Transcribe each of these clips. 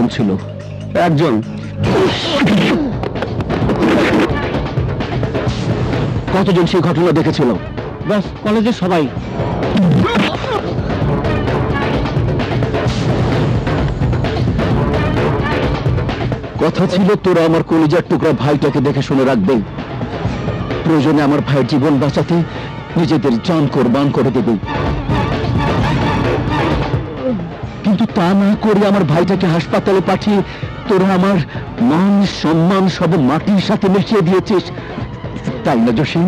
কতজন ছিল? একজন। কতজন সেই ঘটনা দেখেছিল? ব্যাস কলেজের সবাই। কথা ছিল তোরা আমার কলিজার টুকরা ভাইটাকে দেখে শুনে রাখবে, প্রয়োজনে আমার ভাইয়ের জীবন বাঁচাতে নিজেদের জান কোরবান করে দেবে। কিন্তু তা না করে আমার ভাইটাকে হাসপাতালে পাঠিয়ে তোরা আমার মান সম্মান সব মাটির সাথে মিশিয়ে দিয়েছিস, তাই না জসিম?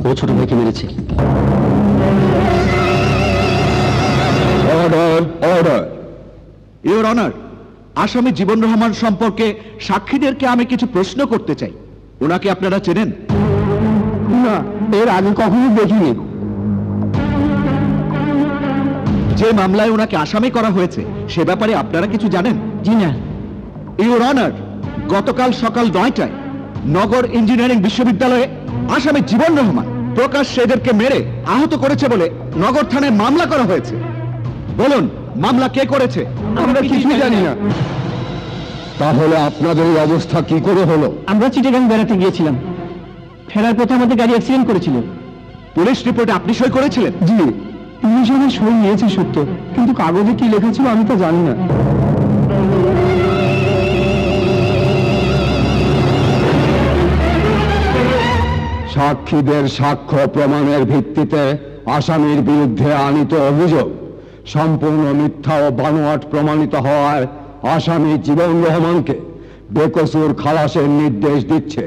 ও ছোট ভাইকে মেরেছে। অর্ডার অর্ডার ইওর অনার, আসামি জীবন রহমান সম্পর্কে সাক্ষীদেরকে আমি কিছু প্রশ্ন করতে চাই। ওনাকে আপনারা চেনেন? না, এর আগে কখনো দেখিনি। যে মামলায় ওনাকে আসামি করা হয়েছে সে ব্যাপারে আপনারা কিছু জানেন? জি না। ইওর অনার, গতকাল সকাল 9টায় নগর ইঞ্জিনিয়ারিং বিশ্ববিদ্যালয়ে আসামি জীবন রহমান প্রকাশ্যে এদেরকে মেরে আহত করেছে বলে নগর থানায় মামলা করা হয়েছে। বলুন, মামলা কে করেছে? আমরা কিছুই জানি না। তাহলে আপনাদের এই অবস্থা কি করে হলো? আমরা চিটাগাং বেড়াতে গিয়েছিলাম, ফেরার পথে আমাদের গাড়ি অ্যাক্সিডেন্ট করেছিল। পুলিশ রিপোর্টে আপনি সই করেছিলেন? জি, পুলিশ আমার সই নিয়েছে সত্য, কিন্তু কাগজে কি লেখা ছিল আমি তা জানি না। সাক্ষীদের সাক্ষ্য প্রমাণের ভিত্তিতে আসামির বিরুদ্ধে আনিত অভিযোগ সম্পূর্ণ মিথ্যা ও বানোয়াট প্রমাণিত হওয়ায় আসামি জীবন রহমানকে বেকসুর খালাসের নির্দেশ দিচ্ছে।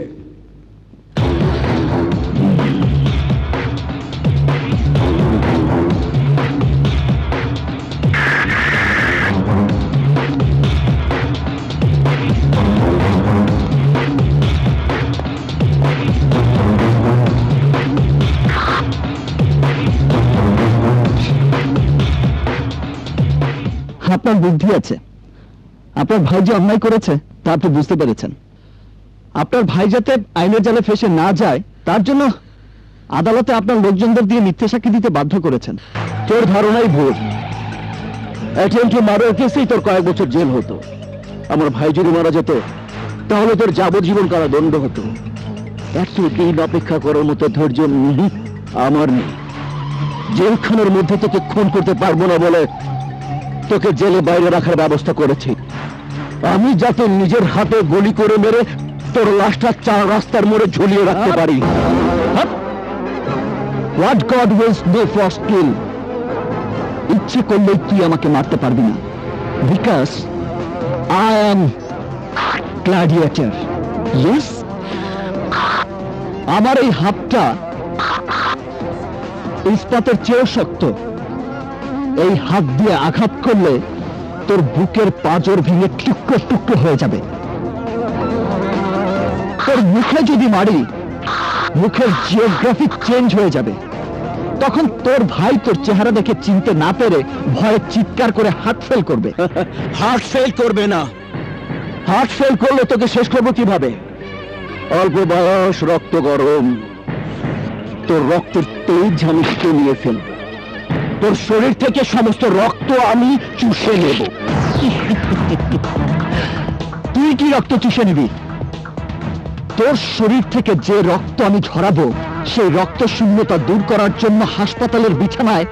আপনার বুদ্ধি আছে, আপনার ভাই যে অন্যায় করেছে তা আপনি বুঝতে পেরেছেন। আপনার ভাই যাতে আইনের জালে ফেসে না যায় তার জন্য আদালতে আপনার লোকজনদের দিয়ে মিথ্যে সাক্ষী দিতে বাধ্য করেছেন। তোর ধারণাই ভুল। অ্যাটেম্পট টু মার্ডার কেসেই তোর কয়েক বছর জেল হতো। আমার ভাই যদি মারা যেত তাহলে তোর যাবজ্জীবন কারাদণ্ড হতো। এতদিন অপেক্ষা করার মতো ধৈর্য আমার নেই। জেলখানার মধ্যে তোকে খুন করতে পারবো না বলে তোকে জেলে বাইরে রাখার ব্যবস্থা করেছি। আমি যাতে নিজের হাতে গুলি করে মেরে তোর লাশটা 4 রাস্তার মোড়ে ঝুলিয়ে রাখতে পারি। What God wills no frost kill. ইচ্ছে করলেই তুই আমাকে মারতে পারবি না, because I am gladiator. Yes, আমার এই হাতটা ইস্পাতের চেয়েও শক্ত। এই হাত দিয়ে আঘাত করলে তোর বুকের পাঁজর ভেঙে টুকরো টুকরো হয়ে যাবে। তোর মুখে যদি মারি মুখের জিওগ্রাফি চেঞ্জ হয়ে যাবে। তখন তোর ভাই তোর চেহারা দেখে চিনতে না পেরে ভয়ে চিৎকার করে হার্ট ফেল করবে। হার্ট ফেল করবে না, হার্ট ফেল করলে তোকে শেষ করবো কিভাবে? অল্প বয়স, রক্ত গরম, তোর রক্তের তেজ আমি নিয়ে ফেলব। তোর শরীর থেকে সমস্ত রক্ত আমি চুষে নেব। তুই কি রক্ত চুষে নিবি? তোর শরীর থেকে যে রক্ত আমি ঝরাবো সেই রক্ত শূন্যতা দূর করার জন্য হাসপাতালের বিছানায়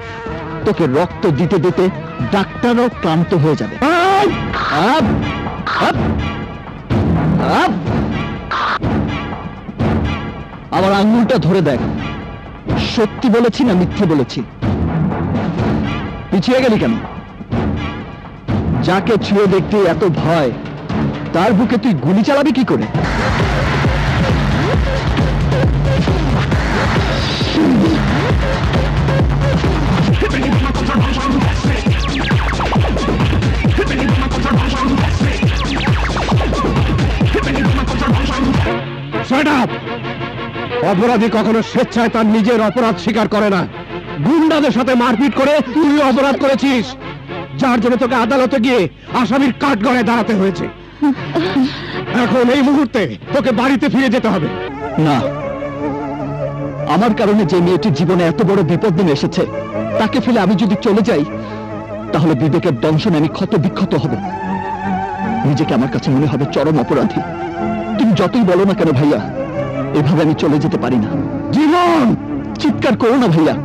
তোকে রক্ত দিতে দিতে ডাক্তারও ক্লান্ত হয়ে যাবে। আমার আঙ্গুলটা ধরে দেখ, সত্যি বলেছি না মিথ্যে বলেছি? পিছিয়ে গেলি কেন? যাকে ছুঁয়ে দেখতে এত ভয় তার বুকে তুই গুলি চালাবি কি করে? অপরাধী কখনো স্বেচ্ছায় তার নিজের অপরাধ স্বীকার করে না। গুন্ডাদের সাথে মারপিট করে তুই অপরাধ করেছিস, যার জন্য তোকে আদালতে গিয়ে আসামির কাঠগড়ায় দাঁড়াতে হয়েছে। এখন এই মুহূর্তে তোকে বাড়িতে ফিরে যেতে হবে। না, আমার কারণে যে মেয়েটির জীবনে এত বড় বিপদ নেমে এসেছে, তাকে ফেলে আমি যদি চলে যাই, তাহলে বিবেকের দংশনে আমি ক্ষত বিক্ষত হব। নিজেকে আমার কাছে মনে হবে চরম অপরাধী। তুমি যতই বলো না কেন ভাইয়া, এভাবে আমি চলে যেতে পারি না। জীবন, চিৎকার করো না ভাইয়া।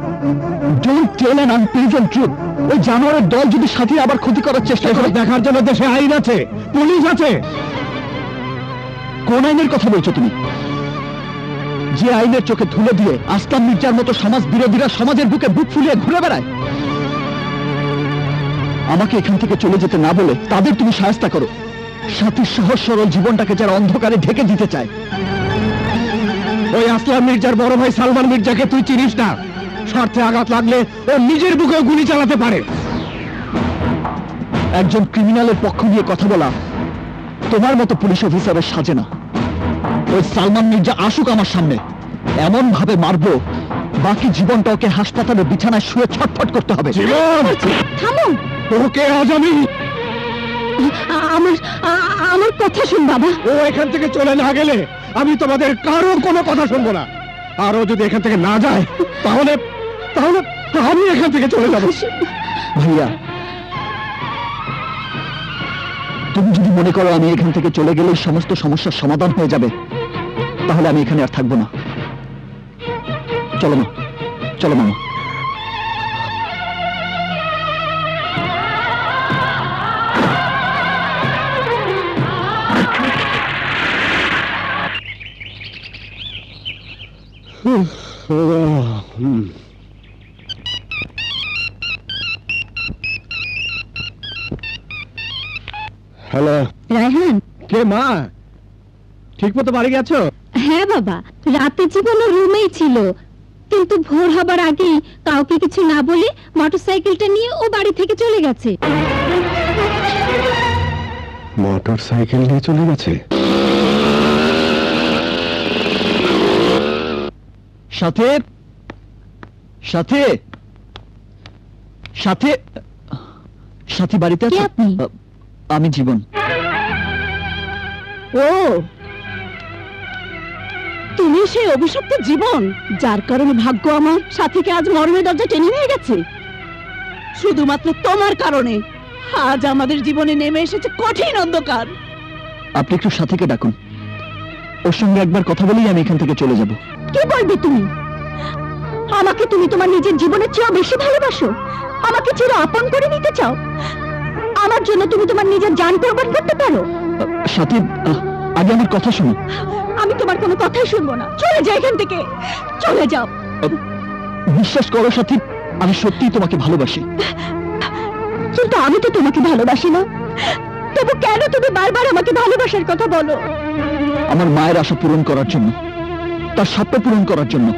Don't tell an unpleasant truth. ওই জানোয়ারের দল যদি সাথী আবার ক্ষতি করার চেষ্টা করে, দেখার জন্য দেশে আইন আছে, পুলিশ আছে। কোন আইনের কথা বলছো তুমি? যে আইনের চোখে ধুলো দিয়ে আসলাম মির্জার মতো সমাজ বিরোধীরা সমাজের বুকে বুক ফুলিয়ে ঘুরে বেড়ায়। আমাকে এখান থেকে চলে যেতে না বলে তাদের তুমি সাহায্য করো, সাথীর সহজ সরল জীবনটাকে যারা অন্ধকারে ঢেকে দিতে চায়। ওই আসলাম মির্জার বড় ভাই সালমান মির্জাকে তুই চিনিস না। স্বার্থে আঘাত লাগলে ও নিজের বুকেও গুলি চালাতে পারে। একজন ক্রিমিনালের পক্ষ নিয়ে কথা বলা তোমার মতো পুলিশ অফিসারের সাজে না। ওই সালমান মির্জা আসুক আমার সামনে, এমন ভাবে মারবো বাকি জীবনটা ওকে হাসপাতালের বিছানায় শুয়ে ছটফট করতে হবে। জীবন, থামো। ওকে আজ আমি আমার কথা শুন বাবা। ও এখান থেকে চলে না গেলে আমি তোমাদের কারো কোনো কথা শুনবো না। আর ও যদি এখান থেকে না যায়, তাহলে তাহলে আমি এখান থেকে চলে যাবো। ভাইয়া, তুমি যদি মনে করো আমি এখান থেকে চলে গেলেই সমস্ত সমস্যার সমাধান হয়ে যাবে, তাহলে আমি এখানে আর থাকবো না। চলো মা, চলো মামা। হ্যালো, রায়হান। কে মা? ঠিক মতো বাড়ি গেছো? হ্যাঁ বাবা, রাতে জীবনের রুমেই ছিল, কিন্তু ভোর হবার আগেই কাউকে কিছু না বলে মোটরসাইকেলটা নিয়ে ও বাড়ি থেকে চলে গেছে। মোটর সাইকেল নিয়ে চলে গেছে? সাথে সাথে সাথে সাথী বাড়িতে কে আছে? আপনি? আমি জীবন। ও, তুমি সেই অভিশপ্ত জীবন, যার কারণে ভাগ্য আমার সাথীকে আজ মরণের দরজা টেনে নিয়ে গেছে। শুধুমাত্র তোমার কারণে আজ আমাদের জীবনে নেমে এসেছে কঠিন অন্ধকার। আপনি একটু সাথীকে ডাকুন, ওর সঙ্গে একবার কথা বলেই আমি এখান থেকে চলে যাব। কি বলবে তুমি? আমাকে তুমি তোমার নিজের জীবনের চেয়েও বেশি ভালোবাসো? আমাকে চির আপন করে নিতে চাও? আমার জন্য তুমি তোমার নিজের জান কোরবান করতে পারো? সাথী, আগে আমার কথা শোনো। আমি তোমার কোনো কথাই শুনবো না। চলে যাও এখান থেকে, চলে যাও। বিশ্বাস করো সাথী, আমি সত্যিই তোমাকে ভালোবাসি। কিন্তু আমি তো তোমাকে ভালোবাসি না। তবু কেন তুমি বারবার আমাকে ভালোবাসার কথা বলো? আমার মায়ের আশা পূরণ করার জন্য, তার স্বপ্ন পূরণ করার জন্য।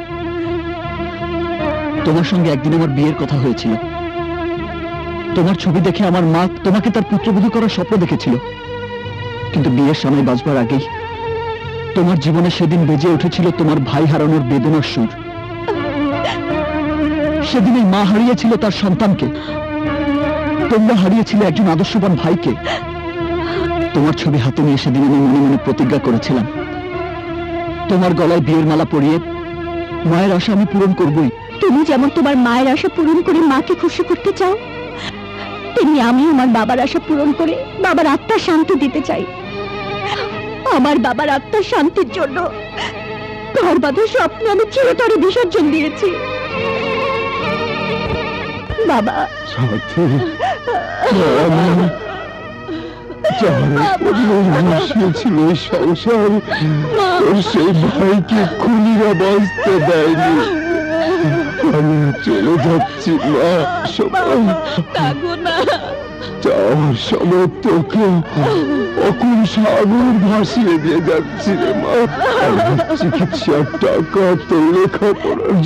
তোমার সঙ্গে একদিন আমার বিয়ের কথা হয়েছিল। তোমার ছবি দেখে আমার মা তোমাকে তার পুত্রবধূ করার স্বপ্ন দেখেছিল, কিন্তু বিয়ের সময় বাঁচবার আগেই তোমার জীবনে সেদিন বেজে উঠেছিল তোমার ভাই হারানোর বেদনার সুর। সেদিনই মা হারিয়েছিল তার সন্তানকে, তোমরা হারিয়েছিলে একজন আদর্শবান ভাইকে। তোমার ছবি হাতে নিয়ে সেদিন আমি মনে মনে প্রতিজ্ঞা করেছিলাম, তোমার গলায় বিয়ের মালা পরিয়ে মায়ের আশা আমি পূরণ করবই। তুমি যেমন তোমার মায়ের আশা পূরণ করে মাকে খুশি করতে চাও, তেমনি আমি আমার বাবার আশা পূরণ করে বাবার আত্মার শান্তি দিতে চাই। আমার বাবার আত্মার শান্তির জন্য ঘর বাঁধা স্বপ্ন আমি চিরতরে বিসর্জন দিয়েছি। বাবা, সাথী, ছিল এই সংসার, তোর সেই ভাইকে খুনিরা বাঁচতে দেয়নি। আমি চলে যাচ্ছি মা। যাওয়ার সময় তোকে অকুল সাগর ভাসিয়ে দিয়ে যাচ্ছি রে মা। চিকিৎসার টাকা, তোর লেখাপড়ার